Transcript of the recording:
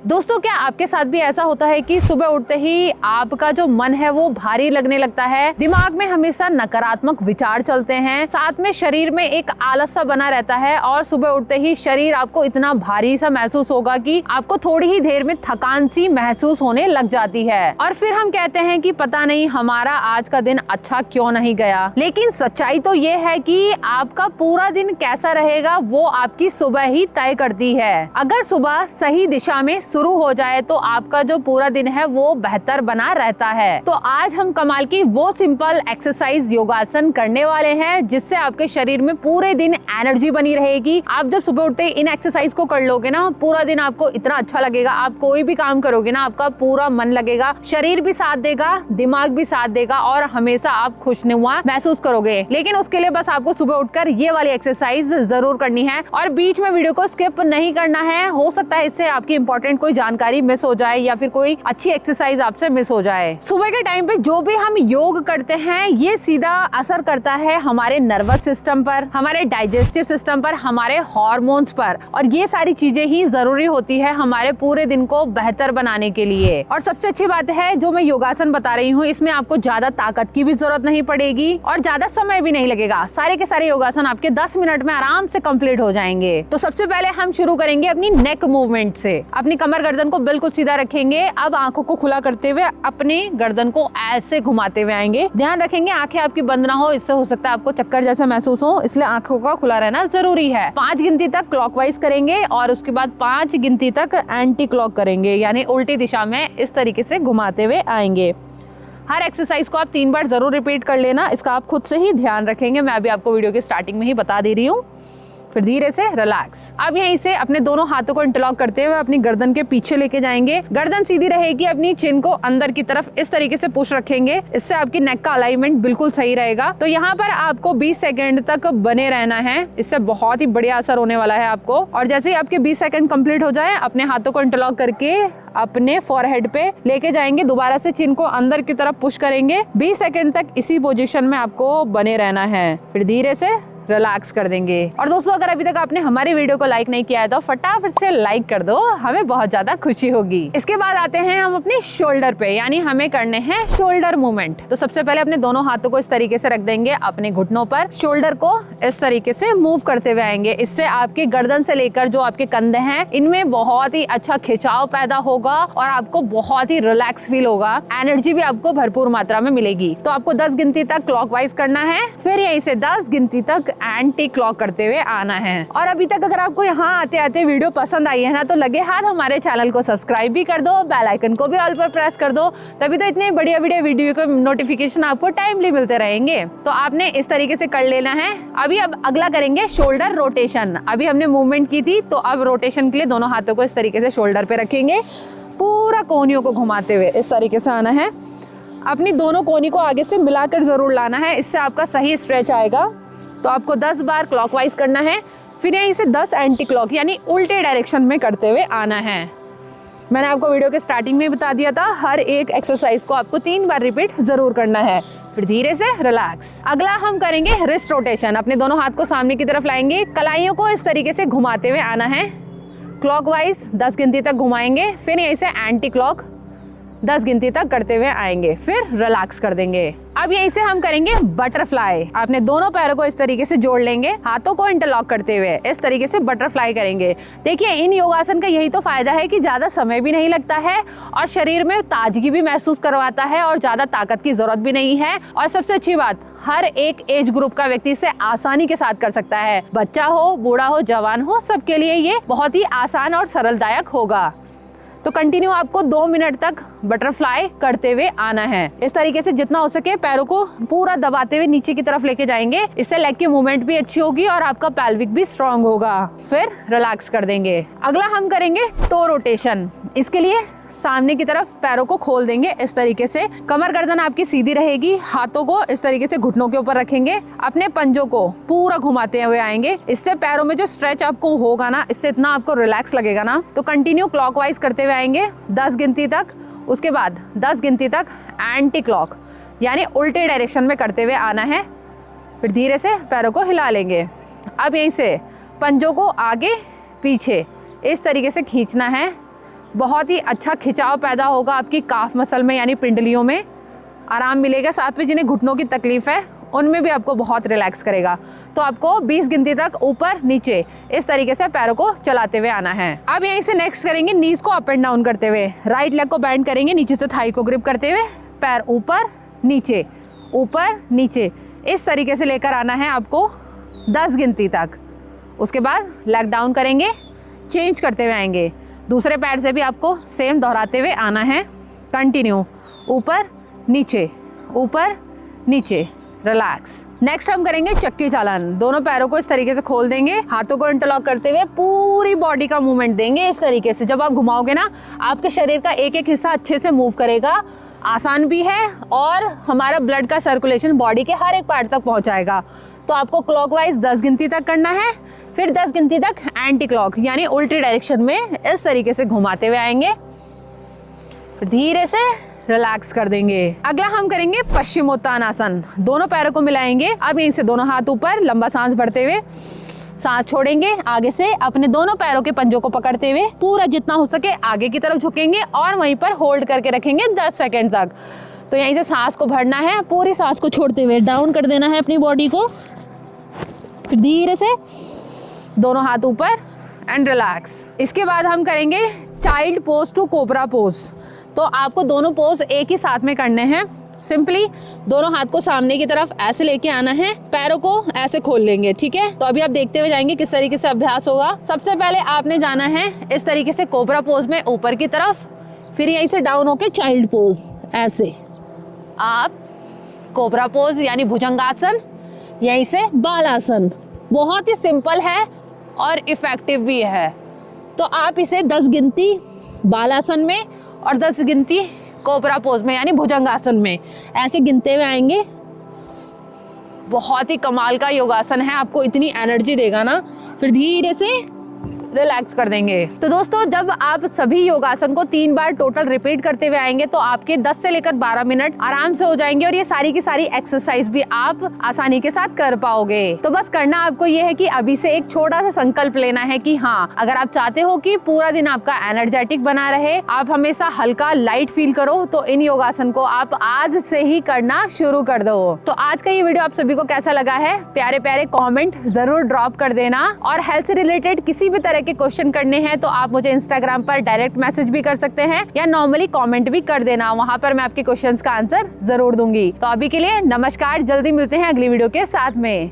दोस्तों, क्या आपके साथ भी ऐसा होता है कि सुबह उठते ही आपका जो मन है वो भारी लगने लगता है, दिमाग में हमेशा नकारात्मक विचार चलते हैं, साथ में शरीर में एक आलस सा बना रहता है और सुबह उठते ही शरीर आपको इतना भारी सा महसूस होगा कि आपको थोड़ी ही देर में थकान सी महसूस होने लग जाती है और फिर हम कहते हैं कि पता नहीं हमारा आज का दिन अच्छा क्यों नहीं गया। लेकिन सच्चाई तो ये है कि आपका पूरा दिन कैसा रहेगा वो आपकी सुबह ही तय करती है। अगर सुबह सही दिशा में शुरू हो जाए तो आपका जो पूरा दिन है वो बेहतर बना रहता है। तो आज हम कमाल की वो सिंपल एक्सरसाइज योगासन करने वाले हैं जिससे आपके शरीर में पूरे दिन एनर्जी बनी रहेगी। आप जब सुबह उठते इन एक्सरसाइज को कर लोगे ना, पूरा दिन आपको इतना अच्छा लगेगा। आप कोई भी काम करोगे ना, आपका पूरा मन लगेगा, शरीर भी साथ देगा, दिमाग भी साथ देगा और हमेशा आप खुशनुमा महसूस करोगे। लेकिन उसके लिए बस आपको सुबह उठकर ये वाली एक्सरसाइज जरूर करनी है और बीच में वीडियो को स्किप नहीं करना है। हो सकता है इससे आपकी इंपॉर्टेंट कोई जानकारी मिस हो जाए या फिर कोई अच्छी एक्सरसाइज आपसे मिस हो जाए। सुबह के टाइम पे जो भी हम योग करते हैं ये सीधा असर करता है हमारे नर्वस सिस्टम पर, हमारे डाइजेस्टिव सिस्टम पर, हमारे हार्मोन्स पर और ये सारी चीजें ही जरूरी होती है हमारे पूरे दिन को बेहतर बनाने के लिए। और सबसे अच्छी बात है जो मैं योगासन बता रही हूँ इसमें आपको ज्यादा ताकत की भी जरूरत नहीं पड़ेगी और ज्यादा समय भी नहीं लगेगा। सारे के सारे योगासन आपके 10 मिनट में आराम से कंप्लीट हो जाएंगे। तो सबसे पहले हम शुरू करेंगे अपनी नेक मूवमेंट से। अपनी कमर गर्दन को बिल्कुल सीधा रखेंगे। अब आंखों को खुला करते हुए अपनी गर्दन को ऐसे घुमाते हुए आएंगे। ध्यान रखेंगे आंखें आपकी बंद ना हो, इससे हो सकता है आपको चक्कर जैसा महसूस हो, इसलिए आंखों का खुला रहना जरूरी है। 5 गिनती तक क्लॉकवाइज करेंगे और उसके बाद 5 गिनती तक एंटी क्लॉक करेंगे, यानी उल्टी दिशा में इस तरीके से घुमाते हुए आएंगे। हर एक्सरसाइज को आप 3 बार जरूर रिपीट कर लेना, इसका आप खुद से ही ध्यान रखेंगे। मैं अभी आपको वीडियो के स्टार्टिंग में ही बता दे रही हूँ। फिर धीरे से रिलैक्स। अब यहीं से अपने दोनों हाथों को इंटरलॉक करते हुए अपनी गर्दन के पीछे लेके जाएंगे। गर्दन सीधी रहेगी, अपनी चिन को अंदर की तरफ इस तरीके से पुश रखेंगे, इससे आपकी नेक का अलाइनमेंट बिल्कुल सही रहेगा। तो यहाँ पर आपको 20 सेकंड तक बने रहना है, इससे बहुत ही बढ़िया असर होने वाला है आपको। और जैसे ही आपके 20 सेकंड कंप्लीट हो जाए अपने हाथों को इंटरलॉक करके अपने फॉरहेड पे लेके जाएंगे, दोबारा से चिन को अंदर की तरफ पुश करेंगे। 20 सेकंड तक इसी पोजीशन में आपको बने रहना है, फिर धीरे से रिलैक्स कर देंगे। और दोस्तों, अगर अभी तक आपने हमारे वीडियो को लाइक नहीं किया है तो फटाफट से लाइक कर दो, हमें बहुत ज्यादा खुशी होगी। इसके बाद आते हैं हम अपने शोल्डर पे, यानी हमें करने हैं शोल्डर मूवमेंट। तो सबसे पहले अपने दोनों हाथों को इस तरीके से रख देंगे अपने घुटनों पर, शोल्डर को इस तरीके से मूव करते हुए आएंगे। इससे आपकी गर्दन से लेकर जो आपके कंधे हैं इनमें बहुत ही अच्छा खिंचाव पैदा होगा और आपको बहुत ही रिलैक्स फील होगा, एनर्जी भी आपको भरपूर मात्रा में मिलेगी। तो आपको 10 गिनती तक क्लॉकवाइज करना है, फिर यहीं से 10 गिनती तक एंटी क्लॉक करते हुए आना है। और अभी तक अगर आपको यहाँ आते आते वीडियो पसंद आई है ना तो लगे हाथ हमारे चैनल को सब्सक्राइब भी कर दो, बेल आइकन को भी ऑल पर प्रेस कर दो, तभी तो इतने बढ़िया वीडियो के नोटिफिकेशन आपको टाइमली मिलते रहेंगे। तो आपने इस तरीके से कर लेना है। अब अगला करेंगे शोल्डर रोटेशन। अभी हमने मूवमेंट की थी तो अब रोटेशन के लिए दोनों हाथों को इस तरीके से शोल्डर पे रखेंगे, पूरा कोहनियों को घुमाते हुए इस तरीके से आना है। अपनी दोनों कोहनी को आगे से मिलाकर जरूर लाना है, इससे आपका सही स्ट्रेच आएगा। तो आपको 10 बार क्लॉकवाइज करना है, फिर यहीं से 10 एंटी क्लॉक यानी उल्टे डायरेक्शन में करते हुए आना है। मैंने आपको वीडियो के स्टार्टिंग में बता दिया था, हर एक एक्सरसाइज को आपको 3 बार रिपीट जरूर करना है, फिर धीरे से रिलैक्स। अगला हम करेंगे रिस्ट रोटेशन। अपने दोनों हाथ को सामने की तरफ लाएंगे, कलाइयों को इस तरीके से घुमाते हुए आना है। क्लॉकवाइज 10 गिनती तक घुमाएंगे, फिर यहीं से एंटी क्लॉक 10 गिनती तक करते हुए आएंगे, फिर रिलैक्स कर देंगे। अब यहीं से हम करेंगे बटरफ्लाई। अपने दोनों पैरों को इस तरीके से जोड़ लेंगे, हाथों को इंटरलॉक करते हुए इस तरीके से बटरफ्लाई करेंगे। देखिए, इन योगासन का यही तो फायदा है कि ज्यादा समय भी नहीं लगता है और शरीर में ताजगी भी महसूस करवाता है और ज्यादा ताकत की जरूरत भी नहीं है। और सबसे अच्छी बात, हर एक एज ग्रुप का व्यक्ति इसे आसानी के साथ कर सकता है। बच्चा हो, बूढ़ा हो, जवान हो, सबके लिए ये बहुत ही आसान और सरलदायक होगा। तो कंटिन्यू आपको 2 मिनट तक बटरफ्लाई करते हुए आना है। इस तरीके से जितना हो सके पैरों को पूरा दबाते हुए नीचे की तरफ लेके जाएंगे, इससे लेग की मूवमेंट भी अच्छी होगी और आपका पेल्विक भी स्ट्रांग होगा। फिर रिलैक्स कर देंगे। अगला हम करेंगे टो रोटेशन। इसके लिए सामने की तरफ पैरों को खोल देंगे इस तरीके से, कमर गर्दन आपकी सीधी रहेगी, हाथों को इस तरीके से घुटनों के ऊपर रखेंगे, अपने पंजों को पूरा घुमाते हुए आएंगे। इससे पैरों में जो स्ट्रेच आपको होगा ना, इससे इतना आपको रिलैक्स लगेगा ना। तो कंटिन्यू क्लॉकवाइज करते हुए आएंगे 10 गिनती तक, उसके बाद 10 गिनती तक एंटी क्लॉक यानी उल्टे डायरेक्शन में करते हुए आना है, फिर धीरे से पैरों को हिला लेंगे। अब यहीं से पंजों को आगे पीछे इस तरीके से खींचना है, बहुत ही अच्छा खिंचाव पैदा होगा आपकी काफ मसल में यानी पिंडलियों में, आराम मिलेगा। साथ में जिन्हें घुटनों की तकलीफ है उनमें भी आपको बहुत रिलैक्स करेगा। तो आपको 20 गिनती तक ऊपर नीचे इस तरीके से पैरों को चलाते हुए आना है। अब यहीं से नेक्स्ट करेंगे नीज को अप एंड डाउन करते हुए। राइट लेग को बेंड करेंगे, नीचे से थाई को ग्रिप करते हुए, पैर ऊपर नीचे इस तरीके से लेकर आना है आपको 10 गिनती तक। उसके बाद लेग डाउन करेंगे, चेंज करते हुए आएंगे। दूसरे पैर से भी आपको सेम दोहराते हुए आना है। कंटिन्यू, ऊपर नीचे, रिलैक्स। नेक्स्ट हम करेंगे चक्की चालन। दोनों पैरों को इस तरीके से खोल देंगे, हाथों को इंटरलॉक करते हुए पूरी बॉडी का मूवमेंट देंगे इस तरीके से। जब आप घुमाओगे ना, आपके शरीर का एक एक हिस्सा अच्छे से मूव करेगा, आसान भी है और हमारा ब्लड का सर्कुलेशन बॉडी के हर एक पार्ट तक पहुंचाएगा। तो आपको क्लॉकवाइज 10 गिनती तक करना है, फिर 10 गिनती तक एंटी क्लॉक यानी उल्टी डायरेक्शन में इस तरीके से घुमाते हुए आएंगे, फिर धीरे से रिलैक्स कर देंगे। अगला हम करेंगे पश्चिमोत्तानासन। दोनों पैरों को मिलाएंगे। अब यहीं से दोनों हाथ ऊपर, लंबा सांस भरते हुए सांस छोड़ेंगे। आगे से अपने दोनों पैरों के पंजों को पकड़ते हुए पूरा जितना हो सके आगे की तरफ झुकेंगे और वहीं पर होल्ड करके रखेंगे 10 सेकेंड तक। तो यहीं से सांस को भरना है, पूरी सांस को छोड़ते हुए डाउन कर देना है अपनी बॉडी को, फिर धीरे से दोनों हाथ ऊपर एंड रिलैक्स। इसके बाद हम करेंगे child pose to cobra pose. तो आपको दोनों पोज एक ही साथ में करने हैं। सिंपली दोनों हाथ को सामने की तरफ ऐसे लेके आना है, पैरों को ऐसे खोल लेंगे, ठीक है। तो अभी आप देखते हुए जाएंगे किस तरीके से अभ्यास होगा। सबसे पहले आपने जाना है इस तरीके से कोबरा पोज में ऊपर की तरफ, फिर यहीं से डाउन होके चाइल्ड पोज, ऐसे आप कोबरा पोज यानी भुजंगासन, यहीं से बालासन। बहुत ही सिंपल है और इफेक्टिव भी है। तो आप इसे 10 गिनती बालासन में और 10 गिनती कोबरा पोज में यानी भुजंगासन में ऐसे गिनते हुए आएंगे। बहुत ही कमाल का योगासन है, आपको इतनी एनर्जी देगा ना। फिर धीरे से रिलैक्स कर देंगे। तो दोस्तों, जब आप सभी योगासन को 3 बार टोटल रिपीट करते हुए आएंगे तो आपके 10 से लेकर 12 मिनट आराम से हो जाएंगे और ये सारी की सारी एक्सरसाइज भी आप आसानी के साथ कर पाओगे। तो बस करना आपको ये है कि अभी से एक छोटा सा संकल्प लेना है कि हाँ, अगर आप चाहते हो कि पूरा दिन आपका एनर्जेटिक बना रहे, आप हमेशा हल्का लाइट फील करो, तो इन योगासन को आप आज से ही करना शुरू कर दो। तो आज का ये वीडियो आप सभी को कैसा लगा है, प्यारे प्यारे कॉमेंट जरूर ड्रॉप कर देना। और हेल्थ से रिलेटेड किसी भी तरह के क्वेश्चन करने हैं तो आप मुझे इंस्टाग्राम पर डायरेक्ट मैसेज भी कर सकते हैं या नॉर्मली कमेंट भी कर देना, वहां पर मैं आपके क्वेश्चंस का आंसर जरूर दूंगी। तो अभी के लिए नमस्कार, जल्दी मिलते हैं अगली वीडियो के साथ में।